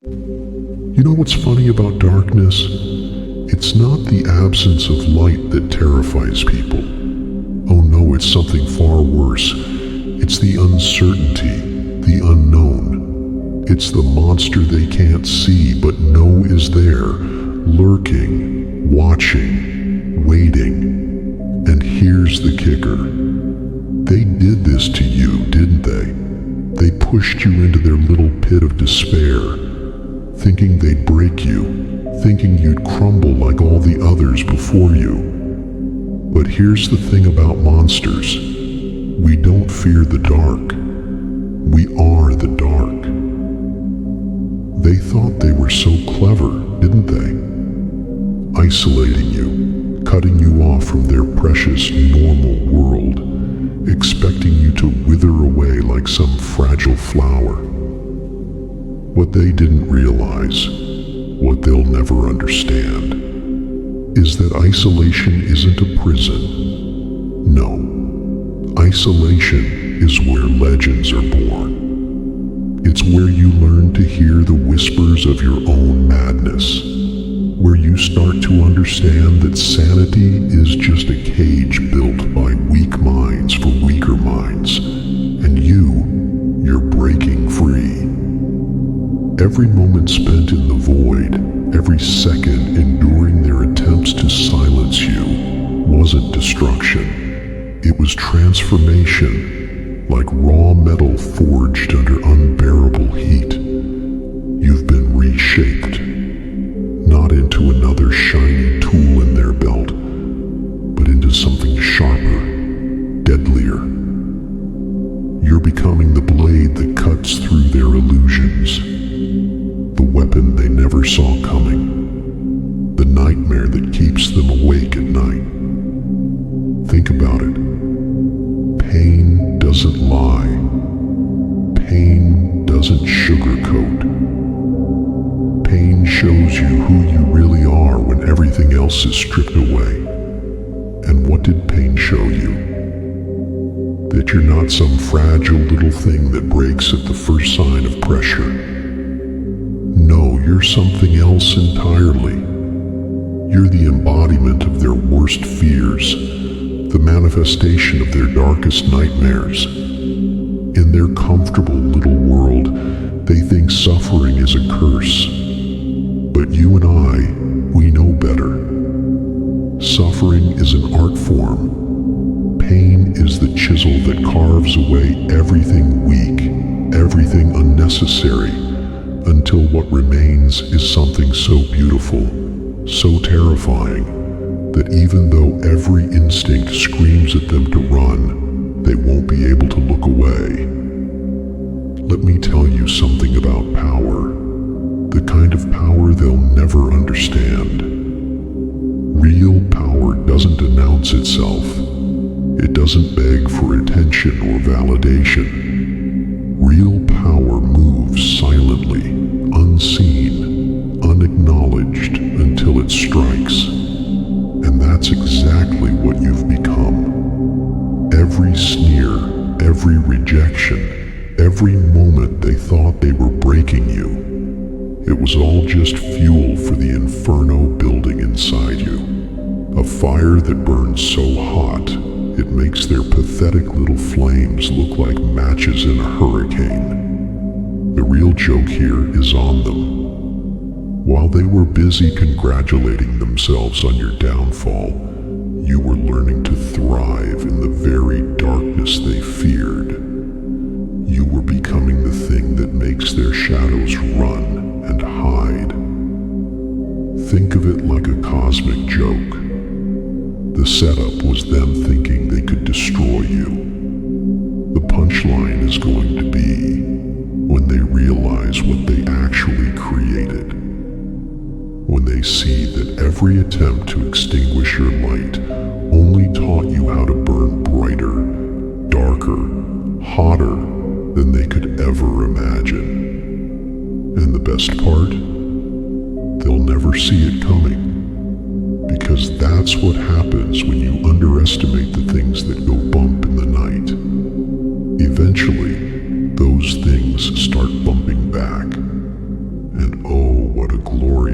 You know what's funny about darkness? It's not the absence of light that terrifies people. Oh no, it's something far worse. It's the uncertainty, the unknown. It's the monster they can't see but know is there, lurking, watching, waiting. And here's the kicker. They did this to you, didn't they? They pushed you into their little pit of despair, thinking they'd break you, thinking you'd crumble like all the others before you. But here's the thing about monsters. We don't fear the dark. We are the dark. They thought they were so clever, didn't they? Isolating you, cutting you off from their precious normal world, expecting you to wither away like some fragile flower. What they didn't realize, what they'll never understand, is that isolation isn't a prison. No, isolation is where legends are born. It's where you learn to hear the whispers of your own madness, where you start to understand that sanity is just a cage built by weak minds for weaker minds, and you're breaking free. Every moment spent in the void, every second enduring their attempts to silence you, wasn't destruction. It was transformation, like raw metal forged under unbearable heat. You've been reshaped, not into another shiny tool in their belt, but into something sharper, deadlier. You're becoming the blade that cuts through their illusions, the weapon they never saw coming, the nightmare that keeps them awake at night. Think about it. Pain doesn't lie. Pain doesn't sugarcoat. Pain shows you who you really are when everything else is stripped away. And what did pain show you? That you're not some fragile little thing that breaks at the first sign of pressure. No, you're something else entirely. You're the embodiment of their worst fears, the manifestation of their darkest nightmares. In their comfortable little world, they think suffering is a curse. But you and I, we know better. Suffering is an art form. Pain is the chisel that carves away everything weak, everything unnecessary, until what remains is something so beautiful, so terrifying, that even though every instinct screams at them to run, they won't be able to look away. Let me tell you something about power, the kind of power they'll never understand. Real power doesn't announce itself. It doesn't beg for attention or validation. Real power moves silently, unseen, unacknowledged until it strikes. And that's exactly what you've become. Every sneer, every rejection, every moment they thought they were breaking you, it was all just fuel for the inferno building inside you. A fire that burns so hot, it makes their pathetic little flames look like matches in a hurricane. The real joke here is on them. While they were busy congratulating themselves on your downfall, you were learning to thrive in the very darkness they feared. You were becoming the thing that makes their shadows run and hide. Think of it like a cosmic joke. The setup was them thinking they could destroy you. The punchline is going to be when they realize what they actually created. When they see that every attempt to extinguish your light only taught you how to burn brighter, darker, hotter than they could ever imagine. And the best part? They'll never see it coming. Because that's what happens when you underestimate the things that go bump in the night. Eventually, those things start bumping back. And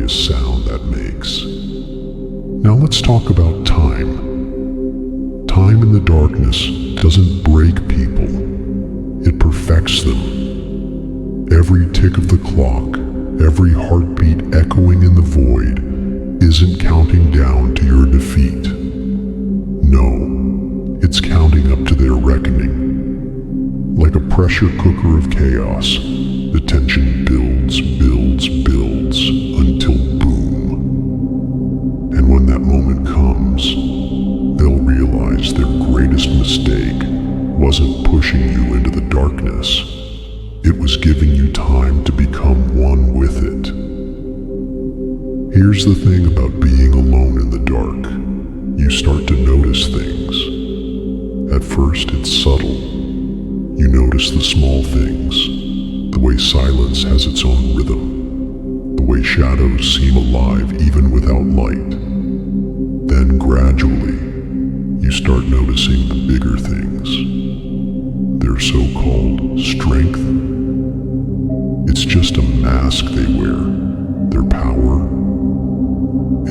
hilarious sound that makes. Now let's talk about time. Time in the darkness doesn't break people, it perfects them. Every tick of the clock, every heartbeat echoing in the void, isn't counting down to your defeat. No, it's counting up to their reckoning. Like a pressure cooker of chaos, the tension builds, builds, builds, until boom. And when that moment comes, they'll realize their greatest mistake wasn't pushing you into the darkness. It was giving you time to become one with it. Here's the thing about being alone in the dark. You start to notice things. At first, it's subtle. You notice the small things, the way silence has its own rhythm, the way shadows seem alive even without light. Then gradually, you start noticing the bigger things. Their so-called strength. It's just a mask they wear. Their power.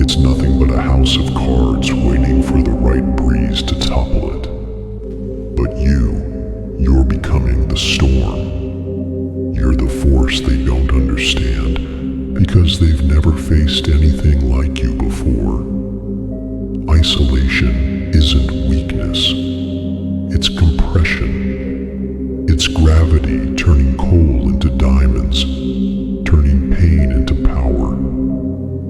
It's nothing but a house of cards waiting for the right breeze to topple it. But you're becoming the storm. You're the force they don't understand because they've never faced anything like you before. Isolation isn't weakness. It's compression. It's gravity turning coal into diamonds, turning pain into power,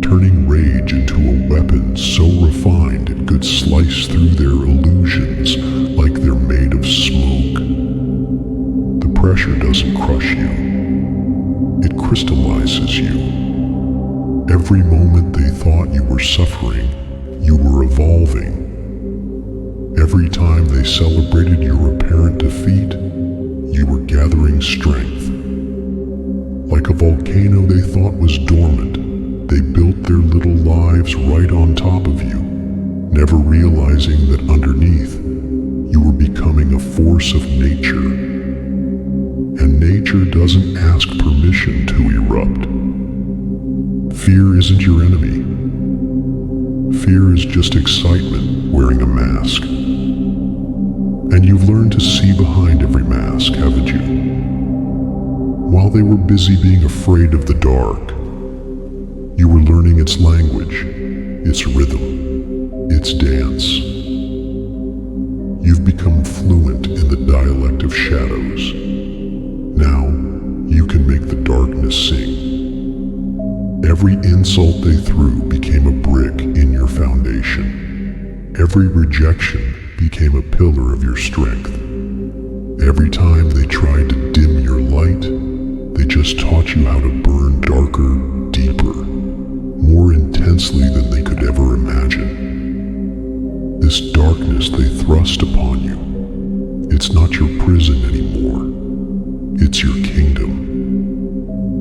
turning rage into a weapon so refined it could slice through their illusions like they're made of smoke. The pressure doesn't crush you. It crystallizes you. Every moment they thought you were suffering, you were evolving. Every time they celebrated your apparent defeat, you were gathering strength. Like a volcano they thought was dormant, they built their little lives right on top of you, never realizing that underneath, you were becoming a force of nature. And nature doesn't ask permission to erupt. Fear isn't your enemy. Fear is just excitement wearing a mask. And you've learned to see behind every mask, haven't you? While they were busy being afraid of the dark, you were learning its language, its rhythm, its dance. You've become fluent in the dialect of shadows. Now, you can make the darkness sing. Every insult they threw became a brick in your foundation. Every rejection became a pillar of your strength. Every time they tried to dim your light, they just taught you how to burn darker, deeper, more intensely than they could ever imagine. This darkness they thrust upon you, it's not your prison anymore. It's your kingdom.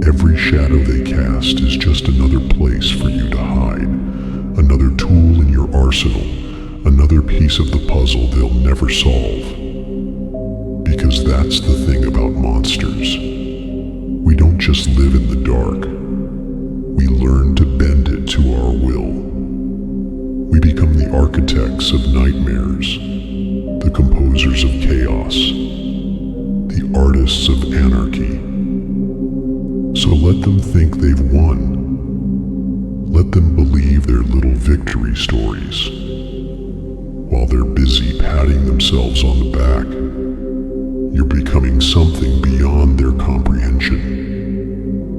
Every shadow they cast is just another place for you to hide, another tool in your arsenal, another piece of the puzzle they'll never solve. Because that's the thing about monsters. We don't just live in the dark. We learn to bend it to our will. We become the architects of nightmares, the composers of chaos, the artists of anarchy. So let them think they've won. Let them believe their little victory stories. While they're busy patting themselves on the back, you're becoming something beyond their comprehension.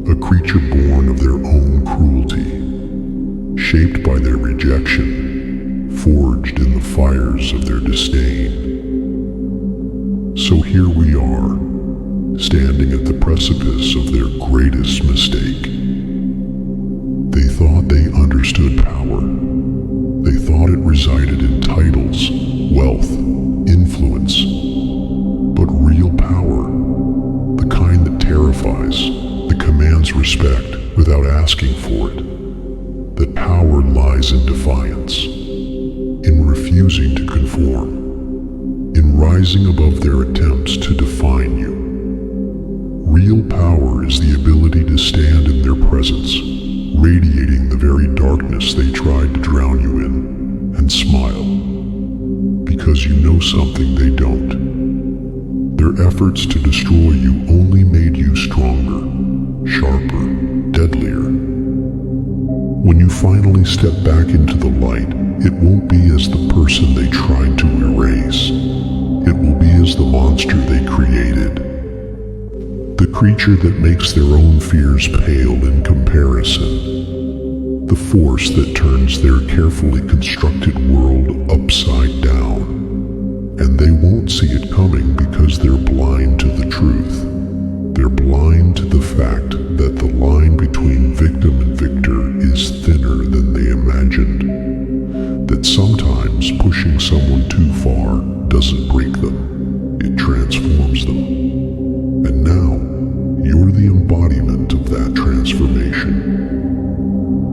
A creature born of their own cruelty, shaped by their rejection, forged in the fires of their disdain. So here we are, standing at the precipice of their greatest mistake. They thought they understood power. They thought it resided in titles, wealth, influence. But real power, the kind that terrifies, that commands respect without asking for it, that power lies in defiance, in refusing to conform, in rising above their attempts to define you. Real power is the ability to stand in their presence, radiating very darkness they tried to drown you in, and smile, because you know something they don't. Their efforts to destroy you only made you stronger, sharper, deadlier. When you finally step back into the light, it won't be as the person they tried to erase. It will be as the monster they created. The creature that makes their own fears pale in comparison. The force that turns their carefully constructed world upside down. And they won't see it coming because they're blind to the truth. They're blind to the fact that the line between victim and victor is thinner than they imagined. That sometimes pushing someone too far doesn't break them, it transforms them. And now, you're the embodiment of that transformation.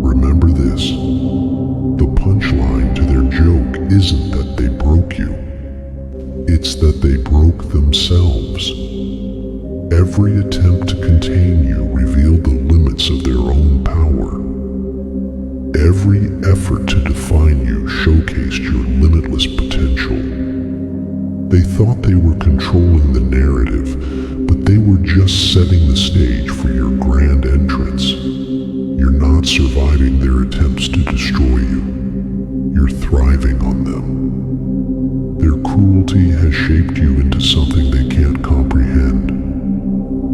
Remember this, the punchline to their joke isn't that they broke you. It's that they broke themselves. Every attempt to contain you revealed the limits of their own power. Every effort to define you showcased your limitless potential. They thought they were controlling the narrative, but they were just setting the stage for your grand entrance. You're not surviving their attempts to destroy you. You're thriving on them. Their cruelty has shaped you into something they can't comprehend.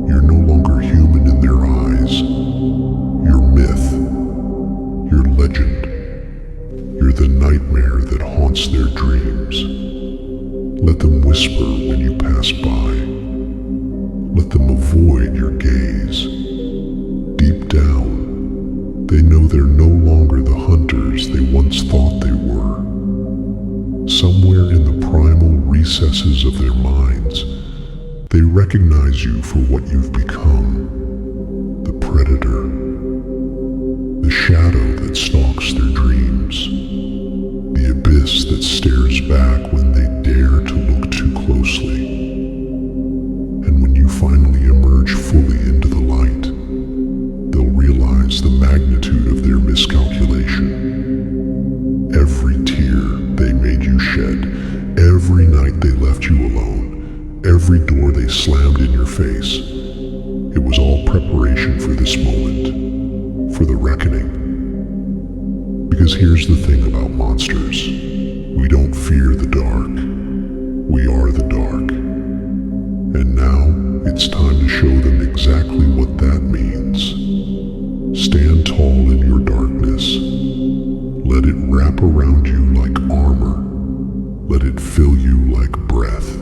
You're no longer human in their eyes. You're myth. You're legend. You're the nightmare that haunts their dreams. Let them whisper when you pass by. Let them avoid your gaze. Deep down, they know they're no longer the hunters they once thought they were. Somewhere in the primal recesses of their minds, they recognize you for what you've become. The predator. The shadow that stalks their dreams. The abyss that stares back when they dare to look too closely. And when you finally emerge fully into the light, they'll realize the magnitude of their miscalculation. Every tear they made you shed, every night they left you alone, every door they slammed in your face, it was all preparation for this moment, for the reckoning. Because here's the thing about monsters. We don't fear the dark. We are the dark. And now it's time to show them exactly what that means. Stand tall in your darkness. Let it wrap around you like armor. Let it fill you like breath.